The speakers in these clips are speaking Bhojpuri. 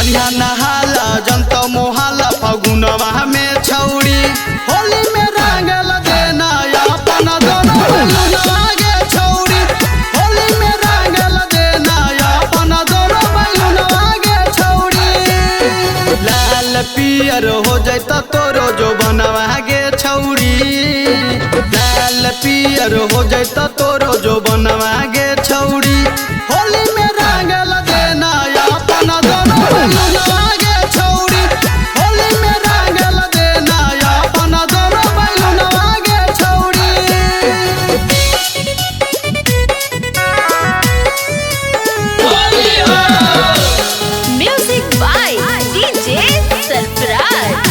जनिया नहाला जनत मोहाला फगुनवा में छौड़ी होली में रंगल देना अपन दोनों बैलुनवा गे छौड़ी होली में रंगल देना अपन दोनों बैलुनवा गे छौड़ी लाल पियर हो जाता तोरो जो बनवा गे छौड़ी लाल पियर हो जाता तोरो जो बनवा गे छौड़ी होली में रंगल देना अपन दोनों बैलुनवा गे छौड़ी होली में रंगल देना अपन दोनों बैलुनवा गे छौड़ी। Music by DJ Sarfraz.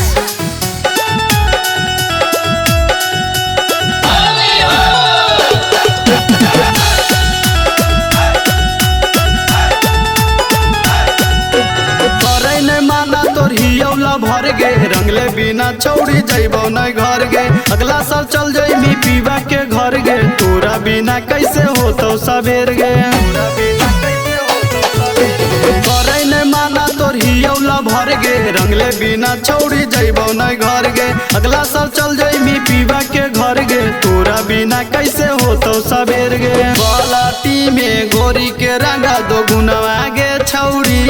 करे न माना तोर हियौला भर गे रंगले बिना छौड़ी जइबो न घर गे अगला साल चल जइमी पीवा के घर गे तोरा बिना कैसे होतो सवेर गे करे न माना तोर हियौला भर गे रंगले बिना छौड़ी जइबो न घर गे अगला साल चल जइमी पीवा के घर गे तोरा बिना कैसे होतो सवेर गे बालाटी में गोरी के रंगा दो गुनवा गे छौड़ी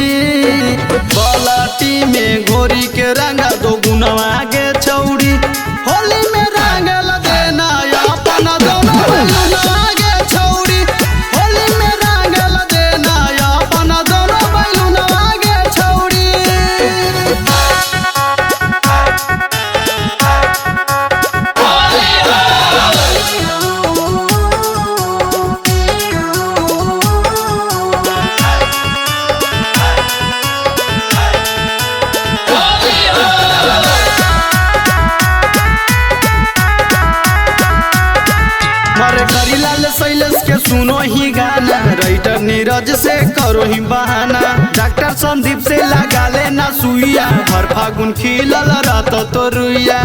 बालाटी में गोरी के रंगा दो गुनवा गे छौड़ी होली में रंगल देना अपन दोनों बैलुनवा गे छौड़ी होली में रंगल देना अपन दोनों बैलुनवा गे छौड़ी। मरे करीलाल शैलेश के सुनो ही गाना राइटर नीरज से करो ही बहाना डॉक्टर संदीप से लगा लेना सुइया हर फागुन खिलल रात तो रुइया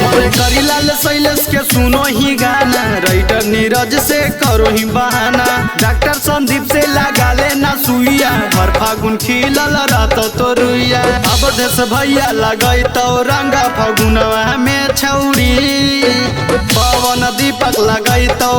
मरे करीलाल शैलेश के सुनो ही गाना राइटर नीरज से करो ही बहाना डॉक्टर संदीप से लगा लेना सुइया हर फागुन खिलल रात तो रुइया अब देश भैया लगई तो रंगा फागुनवा में छौड़ी पवन दीपक लगई तो